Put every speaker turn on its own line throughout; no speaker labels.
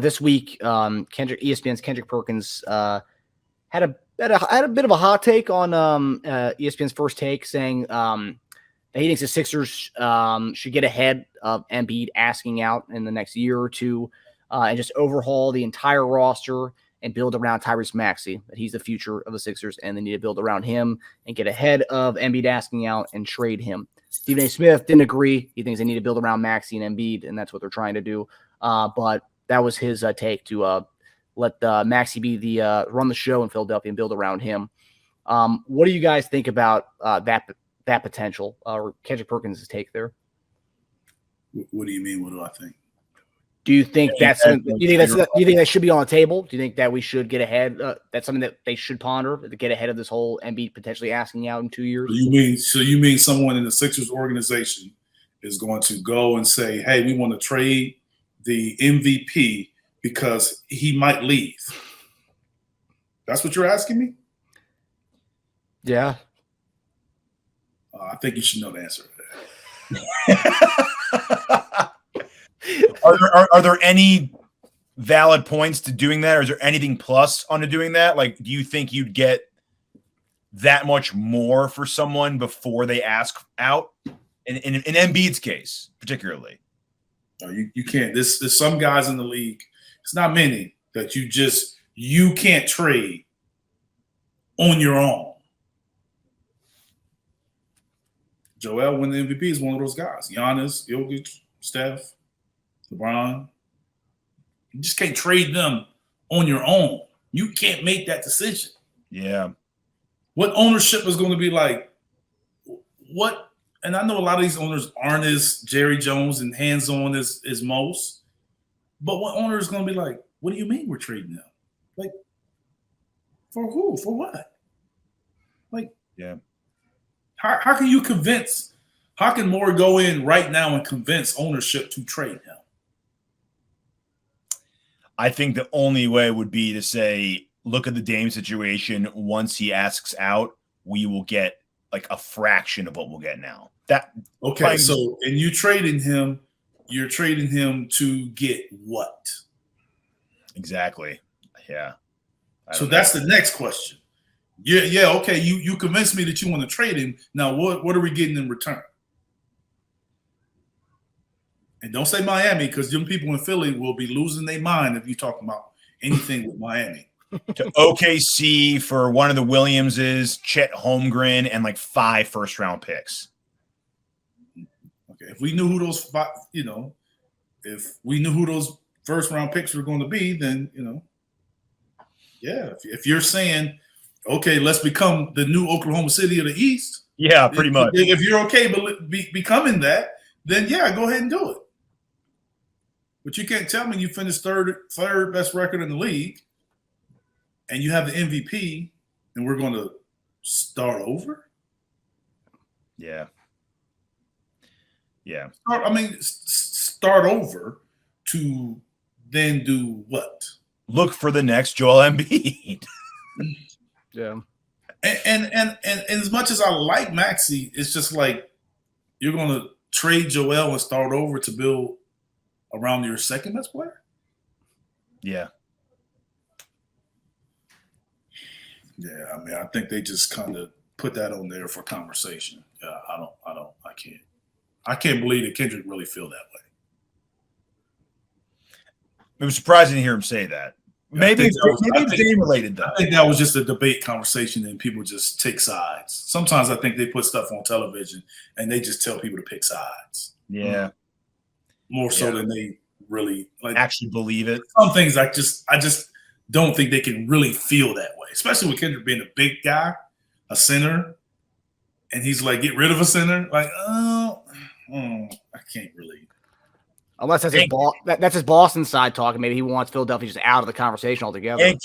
this week, ESPN's Kendrick Perkins had a bit of a hot take on ESPN's First Take, saying that he thinks the Sixers should get ahead of Embiid asking out in the next year or two, and just overhaul the entire roster and build around Tyrese Maxey. That he's the future of the Sixers, and they need to build around him and get ahead of Embiid asking out and trade him. Stephen A. Smith didn't agree. He thinks they need to build around Maxey and Embiid, and that's what they're trying to do. But that was his take, to let Maxey be the run the show in Philadelphia and build around him. What do you guys think about that potential, or Kendrick Perkins' take there?
What do you mean? What do I think?
Do you think do you think that should be on the table? Do you think that we should get ahead? That's something that they should ponder, to get ahead of this whole Embiid potentially asking out in 2 years?
You mean someone in the Sixers organization is going to go and say, "Hey, we want to trade the MVP because he might leave"? That's what you're asking me?
Yeah.
I think you should know the answer to that.
Are there any valid points to doing that, or is there anything plus onto doing that? Like, do you think you'd get that much more for someone before they ask out? In Embiid's case, particularly.
No, you can't. There's some guys in the league, it's not many, that you can't trade on your own. Joel win the MVP is one of those guys. Giannis, Jokic, Steph, LeBron. You just can't trade them on your own. You can't make that decision.
Yeah.
What ownership is going to be like? What? And I know a lot of these owners aren't as Jerry Jones and hands-on as most. But what owner is going to be like, what do you mean we're trading them? Like, for who? For what? Like,
yeah.
How can you convince? How can Moore go in right now and convince ownership to trade him?
I think the only way would be to say, look at the Dame situation. Once he asks out, we will get like a fraction of what we'll get now.
Okay, so and you're trading him to get what?
Exactly. Yeah.
So that's the next question. Yeah, okay. You convinced me that you want to trade him. Now what are we getting in return? And don't say Miami, because them people in Philly will be losing their mind if you talk about anything with Miami.
To OKC for one of the Williamses, Chet Holmgren, and like 5 first-round picks.
Okay, if we knew who those if we knew who those first-round picks were going to be, then yeah. If you're saying, okay, let's become the new Oklahoma City of the East.
Yeah, pretty much.
If you're okay becoming that, then yeah, go ahead and do it. But you can't tell me you finished third best record in the league, and you have the MVP, and we're going to start over?
Yeah. Yeah.
Start over to then do what?
Look for the next Joel Embiid.
Yeah.
And as much as I like Maxey, it's just like you're going to trade Joel and start over to build around your second best player? Yeah. Yeah, I mean, I think they just kind of put that on there for conversation. Yeah, I can't believe that Kendrick really feel that way.
It was surprising to hear him say that. Maybe it's game related, though.
I think that was just a debate conversation and people just take sides. Sometimes I think they put stuff on television and they just tell people to pick sides.
Yeah.
More so than they really
actually believe it.
Some things I just don't think they can really feel that way, especially with Kendrick being a big guy, a center, and he's like, get rid of a center. Like, I can't really.
Unless that's his Boston side talking. Maybe he wants Philadelphia just out of the conversation altogether.
And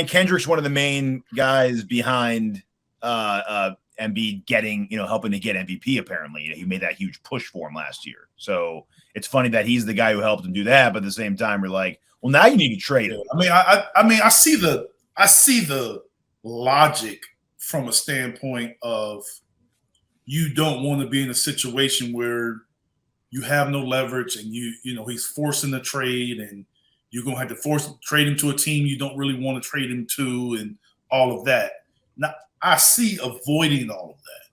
Kendrick's one of the main guys behind Embiid getting, helping to get MVP. Apparently, he made that huge push for him last year. So it's funny that he's the guy who helped him do that. But at the same time, we're like, well, now you need to trade him.
I mean, I see the logic from a standpoint of you don't want to be in a situation where you have no leverage and he's forcing the trade and You're going to have to trade him to a team you don't really want to trade him to and all of that. Now, I see avoiding all of that.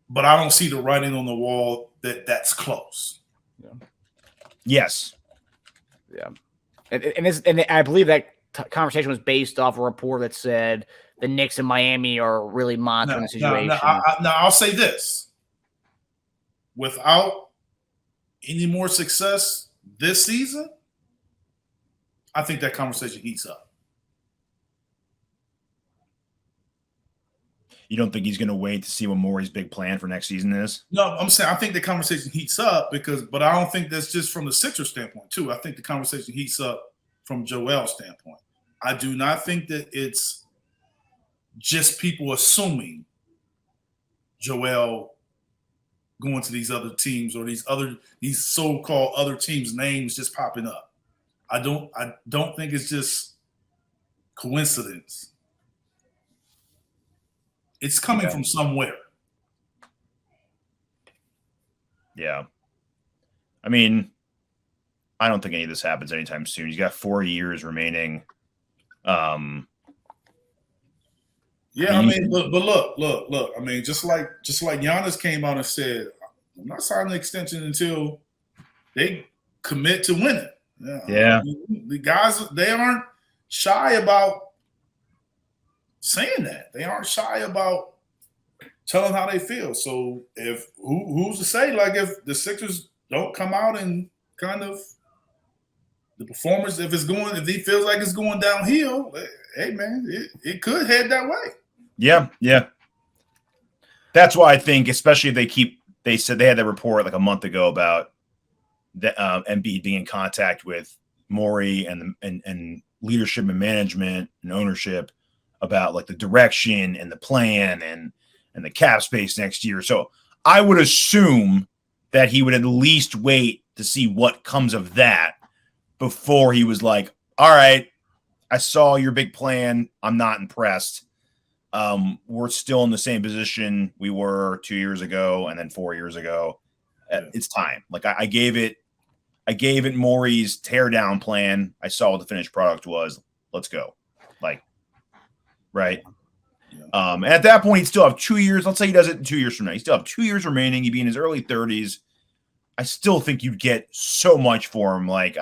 But I don't see the writing on the wall that's close.
Yeah.
Yes.
Yeah. And I Bleav that conversation was based off a report that said the Knicks and Miami are really monitoring the situation.
Now, I'll say this. Without any more success this season, I think that conversation heats up.
You don't think he's going to wait to see what Morey's big plan for next season is?
No, I'm saying I think the conversation heats up but I don't think that's just from the Sixers standpoint too. I think the conversation heats up from Joel's standpoint. I do not think that it's just people assuming Joel going to these other teams or these so-called other teams' names just popping up. I don't think it's just coincidence. It's coming from somewhere.
Yeah. I mean, I don't think any of this happens anytime soon. He's got 4 years remaining.
Yeah, I mean, look. I mean, just like Giannis came out and said, I'm not signing an extension until they commit to winning.
Yeah.
I mean, the guys, they aren't shy about saying that. They aren't shy about telling how they feel. So if who's to say, like, if the Sixers don't come out and kind of the performance, if he feels like it's going downhill, hey man, it could head that way.
Yeah. That's why I think, especially if they said they had that report like a month ago about the Embiid being in contact with Morey and leadership and management and ownership about like the direction and the plan and the cap space next year. So I would assume that he would at least wait to see what comes of that before he was like, all right, I saw your big plan. I'm not impressed. We're still in the same position we were 2 years ago and then 4 years ago. It's time. Like I gave it Morey's tear down plan. I saw what the finished product was. Let's go. Like, right. Yeah. And at that point, he'd still have 2 years. Let's say he does it 2 years from now. He still have 2 years remaining. He'd be in his early 30s. I still think you'd get so much for him. Like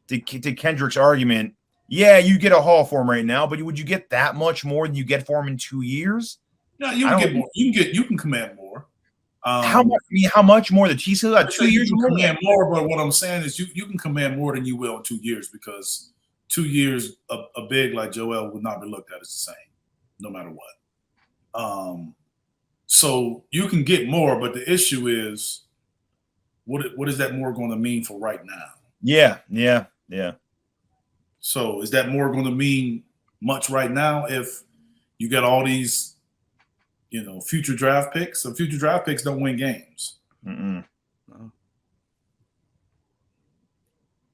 to Kendrick's argument, yeah, you get a haul for him right now, but would you get that much more than you get for him in 2 years?
No, you can get more. You can command more.
How much more? The Chiefs got 2 years.
You can command more, but what I'm saying is you can command more than you will in 2 years because 2 years a big like Joel would not be looked at as the same, no matter what. So you can get more, but the issue is what is that more going to mean for right now?
Yeah.
So is that more going to mean much right now if you got all these, future draft picks? So future draft picks don't win games.
No.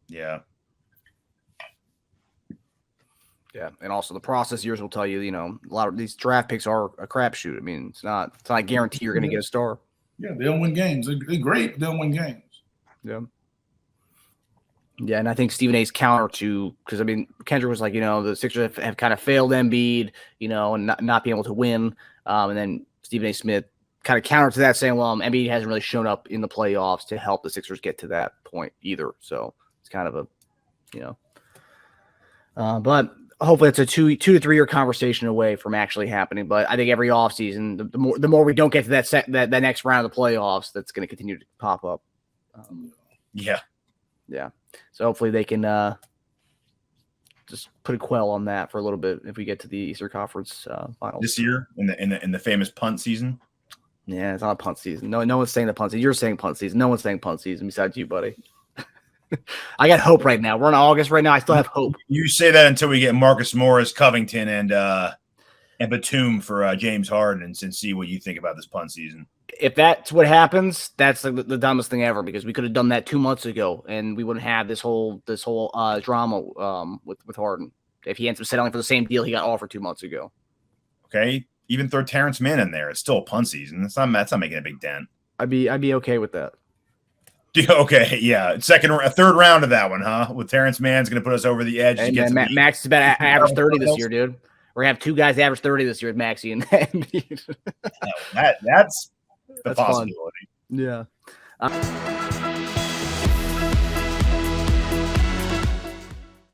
Yeah.
Yeah, and also the process years will tell you, a lot of these draft picks are a crapshoot. I mean, it's not a guarantee you're going to get a star.
Yeah, they don't win games. They're great, but they don't win games.
Yeah. Yeah, and I think Stephen A's counter to – because, I mean, Kendrick was like, the Sixers have kind of failed Embiid, and not being able to win. And then Stephen A. Smith kind of countered to that saying, well, Embiid hasn't really shown up in the playoffs to help the Sixers get to that point either. So it's kind of but hopefully it's a 2 to 3 year conversation away from actually happening. But I think every offseason, the more we don't get to that next round of the playoffs, that's going to continue to pop up.
Yeah.
So hopefully they can just put a quell on that for a little bit if we get to the Eastern Conference finals
this year in the famous punt season.
Yeah, it's not a punt season. No one's saying the punt season. You're saying punt season. No one's saying punt season besides you, buddy. I got hope right now. We're in August right now. I still have hope.
You say that until we get Marcus Morris, Covington, and Batum for James Harden, and see what you think about this punt season.
If that's what happens, that's the dumbest thing ever because we could have done that 2 months ago and we wouldn't have this whole drama with Harden. If he ends up settling for the same deal he got offered 2 months ago.
Okay, even throw Terrence Mann in there. It's still a punt season. That's not making a big dent.
I'd be okay with that.
Okay, yeah. Third round of that one, huh? With Terrence Mann's going to put us over the edge.
And Max is about to average 30 this year, dude. We're going to have two guys average 30 this year with Maxey and Embiid.
That's the
That's
possibility.
Fun. Yeah.